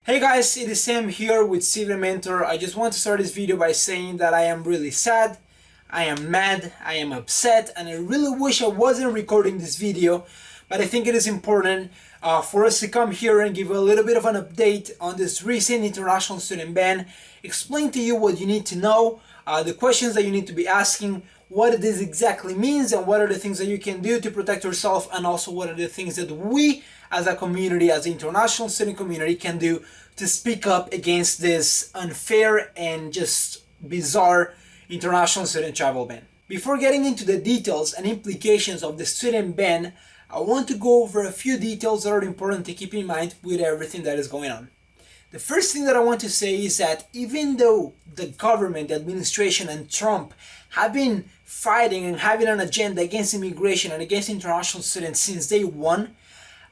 Hey guys, it is Sam here with CV Mentor. I just want to start this video by saying that I am really sad, I am mad, I am upset, and I really wish I wasn't recording this video, but I think it is important for us to come here and give a little bit of an update on this recent international student ban, explain to you what you need to know, the questions that you need to be asking, what this exactly means, and what are the things that you can do to protect yourself, and also what are the things that we as a community, as the international student community, can do to speak up against this unfair and just bizarre international student travel ban. Before getting into the details and implications of the student ban, I want to go over a few details that are important to keep in mind with everything that is going on. The first thing that I want to say is that even though the government, the administration, and Trump have been fighting and having an agenda against immigration and against international students since day one,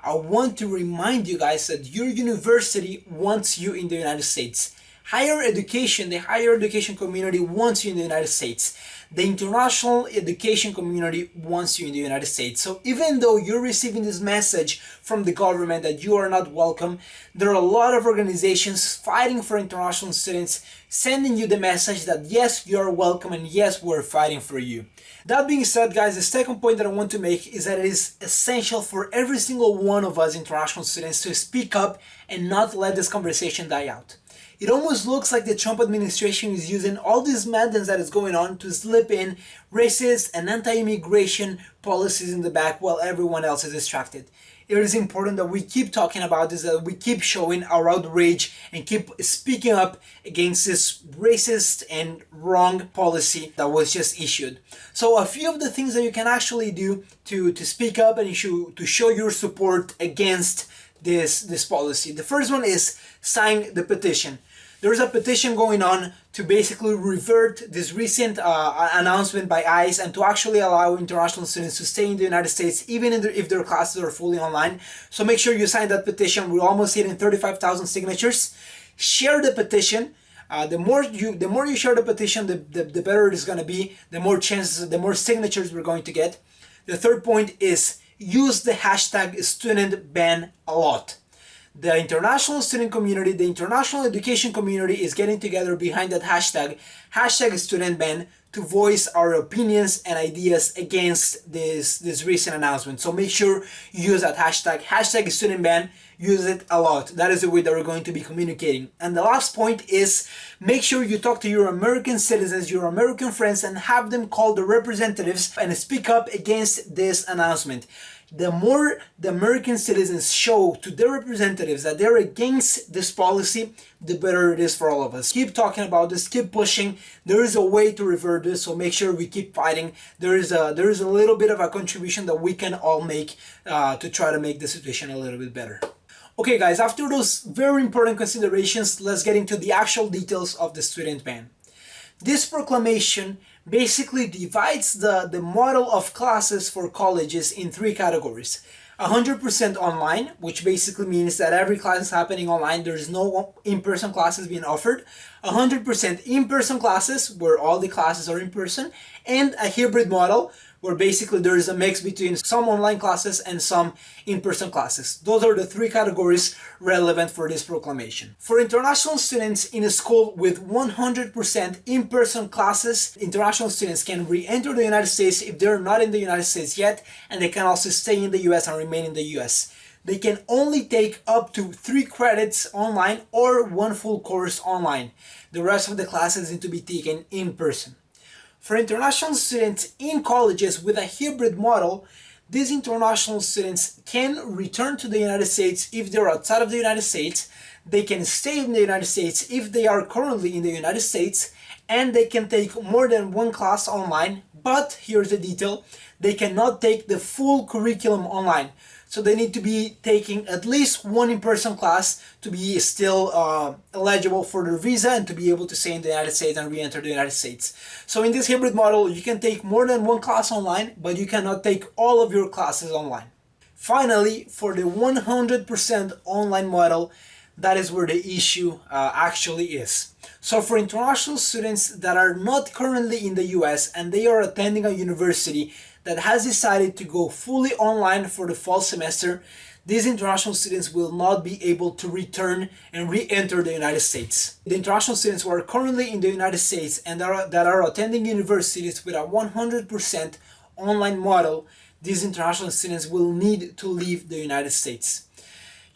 I want to remind you guys that your university wants you in the United States. Higher education, the higher education community wants you in the United States. The international education community wants you in the United States. So even though you're receiving this message from the government that you are not welcome, there are a lot of organizations fighting for international students, sending you the message that yes, you are welcome and yes, we're fighting for you. That being said, guys, the second point that I want to make is that it is essential for every single one of us international students to speak up and not let this conversation die out. It almost looks like the Trump administration is using all this madness that is going on to slip in racist and anti-immigration policies in the back while everyone else is distracted. It is important that we keep talking about this, that we keep showing our outrage and keep speaking up against this racist and wrong policy that was just issued. So a few of the things that you can actually do to speak up and to show your support against this policy. The first one is sign the petition. There's a petition going on to basically revert this recent announcement by ICE and to actually allow international students to stay in the United States even if their classes are fully online. So make sure you sign that petition. We're almost hitting 35,000 signatures. Share the petition. The more you share the petition, the better it is going to be. The more chances, the more signatures we're going to get. The third point is use the hashtag student ban a lot. The international student community, the international education community is getting together behind that hashtag student ban, to voice our opinions and ideas against this recent announcement. So make sure you use that hashtag student ban, use it a lot. That is the way that we're going to be communicating. And the last point is make sure you talk to your American citizens, your American friends, and have them call the representatives and speak up against this announcement. The more the American citizens show to their representatives that they're against this policy, the better it is for all of us. Keep talking about this, keep pushing. There is a way to revert this, so make sure we keep fighting. There is a little bit of a contribution that we can all make to try to make the situation a little bit better. Okay guys, after those very important considerations, let's get into the actual details of the student ban. This proclamation basically divides the model of classes for colleges in three categories. 100% online, which basically means that every class is happening online, there's no in-person classes being offered. 100% in-person classes, where all the classes are in person, and a hybrid model, where basically there is a mix between some online classes and some in-person classes. Those are the three categories relevant for this proclamation. For international students in a school with 100% in-person classes, international students can re-enter the United States if they're not in the United States yet, and they can also stay in the US and remain in the US. They can only take up to 3 credits online or 1 full course online. The rest of the classes need to be taken in person. For international students in colleges with a hybrid model, these international students can return to the United States if they're outside of the United States, they can stay in the United States if they are currently in the United States, and they can take more than 1 class online, but here's the detail, they cannot take the full curriculum online. So they need to be taking at least 1 in-person class to be still eligible for their visa and to be able to stay in the United States and re-enter the United States. So in this hybrid model, you can take more than 1 class online, but you cannot take all of your classes online. Finally, for the 100% online model, that is where the issue actually is. So for international students that are not currently in the US and they are attending a university that has decided to go fully online for the fall semester, these international students will not be able to return and re-enter the United States. The international students who are currently in the United States and that are attending universities with a 100% online model, these international students will need to leave the United States.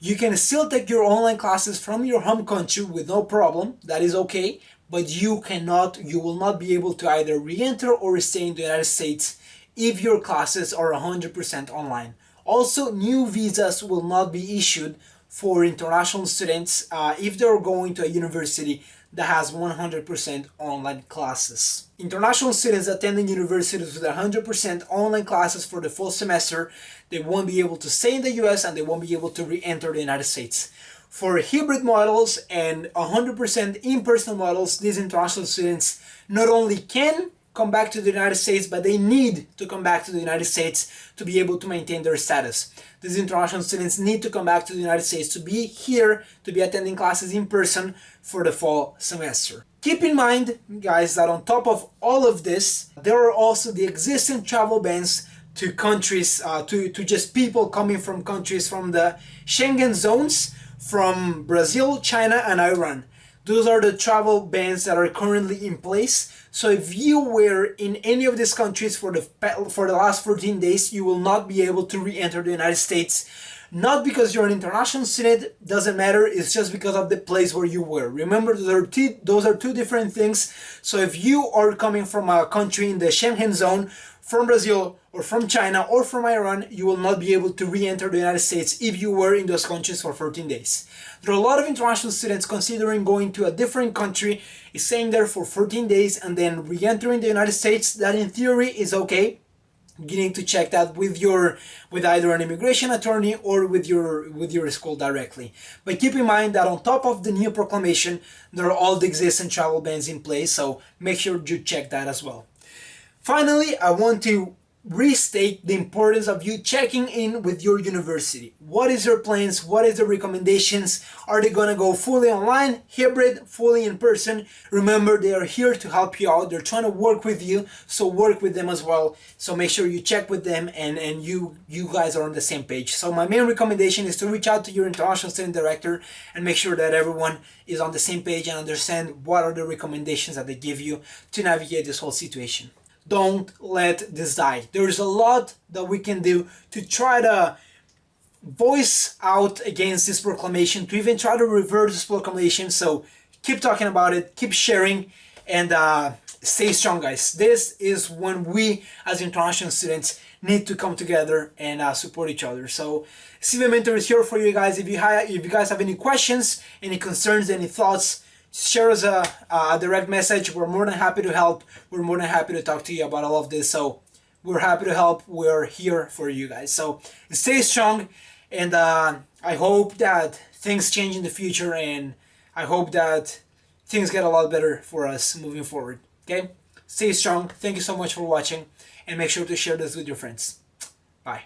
You can still take your online classes from your home country with no problem, that is okay, but you will not be able to either re-enter or stay in the United States if your classes are 100% online. Also, new visas will not be issued for international students if they're going to a university that has 100% online classes. International students attending universities with 100% online classes for the full semester, they won't be able to stay in the US and they won't be able to re-enter the United States. For hybrid models and 100% in-person models, these international students not only can come back to the United States, but they need to come back to the United States to be able to maintain their status. These international students need to come back to the United States to be here, to be attending classes in person for the fall semester. Keep in mind, guys, that on top of all of this, there are also the existing travel bans to countries, to just people coming from countries from the Schengen zones, from Brazil, China, and Iran. Those are the travel bans that are currently in place. So if you were in any of these countries for the last 14 days, you will not be able to re-enter the United States. Not because you're an international student, doesn't matter, it's just because of the place where you were. Remember, those are two different things. So if you are coming from a country in the Schengen zone, from Brazil or from China or from Iran, you will not be able to re-enter the United States if you were in those countries for 14 days. There are a lot of international students considering going to a different country, staying there for 14 days and then re-entering the United States. That in theory is okay. You need to check that with either an immigration attorney or with your school directly. But keep in mind that on top of the new proclamation, there are all the existing travel bans in place, so make sure you check that as well. Finally, I want to restate the importance of you checking in with your university. What is your plans? What is the recommendations? Are they gonna go fully online, hybrid, fully in person? Remember, they are here to help you out. They're trying to work with you, so work with them as well. So make sure you check with them and you guys are on the same page. So my main recommendation is to reach out to your international student director and make sure that everyone is on the same page and understand what are the recommendations that they give you to navigate this whole situation. Don't let this die. There's a lot that we can do to try to voice out against this proclamation, to even try to reverse this proclamation. So keep talking about it, keep sharing, and stay strong, guys. This is when we as international students need to come together and support each other. So CV Mentor is here for you guys. If you guys have any questions, any concerns, any thoughts, share us a direct message. We're more than happy to help. We're more than happy to talk to you about all of this. So we're happy to help. We're here for you guys. So stay strong, and I hope that things change in the future, and I hope that things get a lot better for us moving forward. Okay? Stay strong. Thank you so much for watching, and make sure to share this with your friends. Bye.